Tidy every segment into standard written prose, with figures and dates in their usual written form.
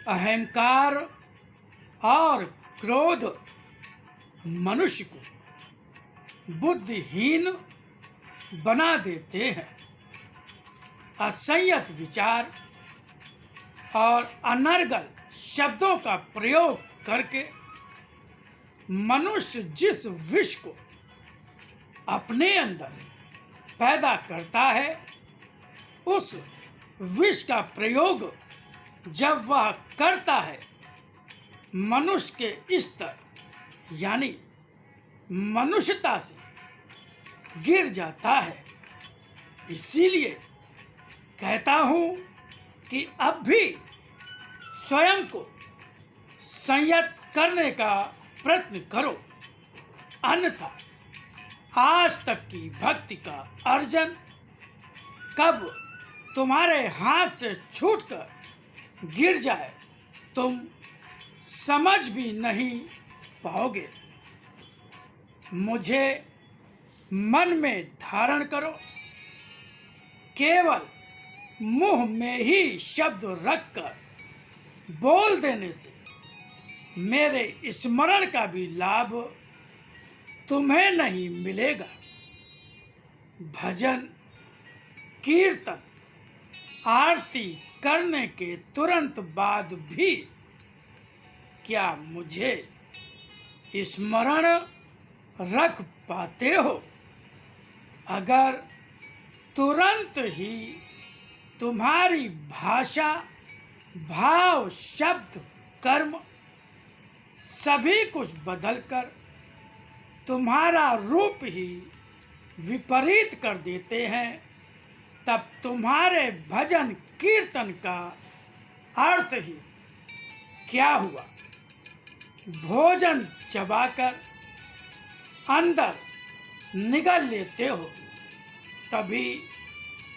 अहंकार और क्रोध मनुष्य को बुद्धिहीन बना देते हैं। असंयत विचार और अनर्गल शब्दों का प्रयोग करके मनुष्य जिस विष को अपने अंदर पैदा करता है, उस विष का प्रयोग जब वह करता है, मनुष्य के स्तर यानी मनुष्यता से गिर जाता है। इसीलिए कहता हूँ कि अब भी स्वयं को संयत करने का प्रयत्न करो, अन्यथा आज तक की भक्ति का अर्जन कब तुम्हारे हाथ से छूटकर गिर जाए तुम समझ भी नहीं पाओगे। मुझे मन में धारण करो, केवल मुंह में ही शब्द रखकर बोल देने से मेरे स्मरण का भी लाभ तुम्हें नहीं मिलेगा। भजन कीर्तन आरती करने के तुरंत बाद भी क्या मुझे स्मरण रख पाते हो? अगर तुरंत ही तुम्हारी भाषा, भाव, शब्द, कर्म सभी कुछ बदलकर तुम्हारा रूप ही विपरीत कर देते हैं, तब तुम्हारे भजन कीर्तन का अर्थ ही क्या हुआ? भोजन चबाकर अंदर निगल लेते हो तभी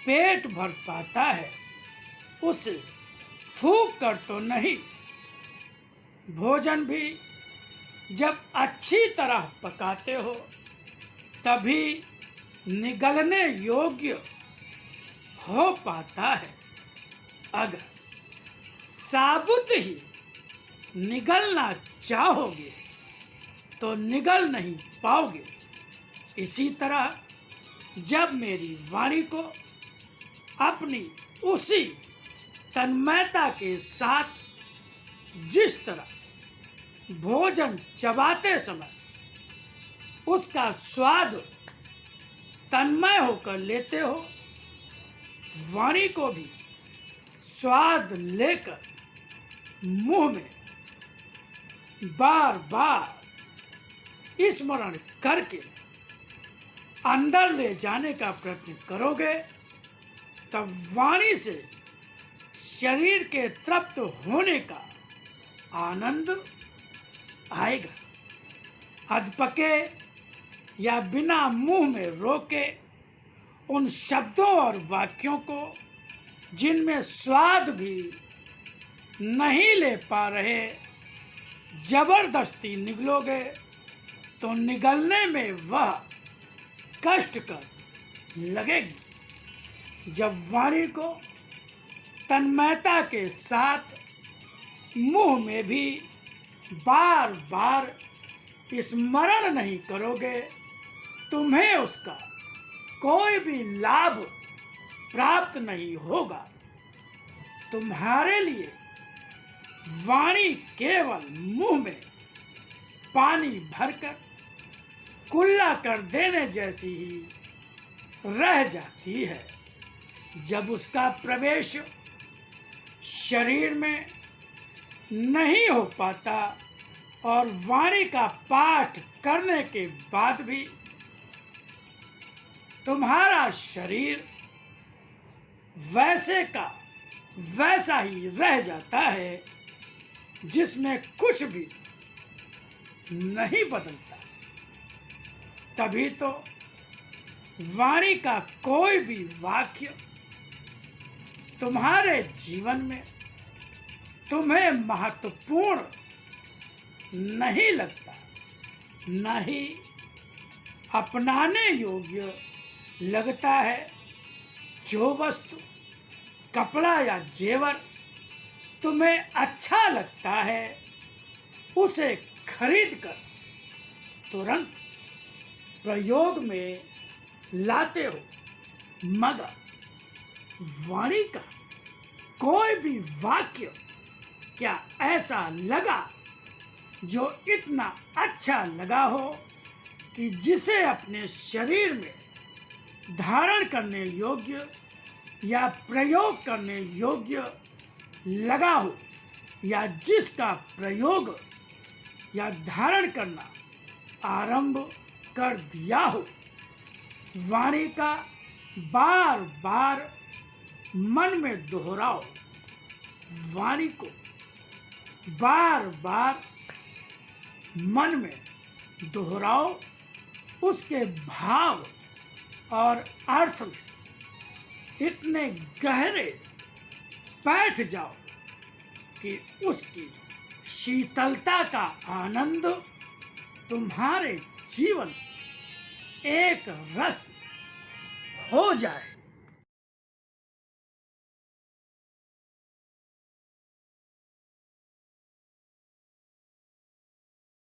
पेट भर पाता है, उसे थूक कर तो नहीं। भोजन भी जब अच्छी तरह पकाते हो तभी निगलने योग्य हो पाता है। अगर साबुत ही निगलना चाहोगे तो निगल नहीं पाओगे। इसी तरह जब मेरी वाणी को अपनी उसी तन्मयता के साथ जिस तरह भोजन चबाते समय उसका स्वाद तन्मय होकर लेते हो, वाणी को भी स्वाद लेकर मुंह में बार बार स्मरण करके अंदर ले जाने का प्रयत्न करोगे, तब वाणी से शरीर के तृप्त होने का आनंद आएगा। अधपके या बिना मुंह में रोके उन शब्दों और वाक्यों को जिनमें स्वाद भी नहीं ले पा रहे, जबरदस्ती निगलोगे तो निगलने में वह कष्टकर लगेगी। जब वाणी को तन्मयता के साथ मुंह में भी बार बार स्मरण नहीं करोगे, तुम्हें उसका कोई भी लाभ प्राप्त नहीं होगा। तुम्हारे लिए वाणी केवल मुंह में पानी भरकर कुल्ला कर देने जैसी ही रह जाती है। जब उसका प्रवेश शरीर में नहीं हो पाता और वाणी का पाठ करने के बाद भी तुम्हारा शरीर वैसे का वैसा ही रह जाता है, जिसमें कुछ भी नहीं बदलता, तभी तो वाणी का कोई भी वाक्य तुम्हारे जीवन में तुम्हें महत्वपूर्ण नहीं लगता, न ही अपनाने योग्य लगता है। जो वस्तु, कपड़ा या जेवर तुम्हें अच्छा लगता है उसे खरीद कर तुरंत प्रयोग में लाते हो, मगर वाणी का कोई भी वाक्य क्या ऐसा लगा जो इतना अच्छा लगा हो कि जिसे अपने शरीर में धारण करने योग्य या प्रयोग करने योग्य लगा हो, या जिसका प्रयोग या धारण करना आरंभ कर दिया हो। वाणी का बार बार मन में दोहराओ, वाणी को बार बार मन में दोहराओ, उसके भाव और अर्थ में इतने गहरे बैठ जाओ कि उसकी शीतलता का आनंद तुम्हारे जीवन से एक रस हो जाए।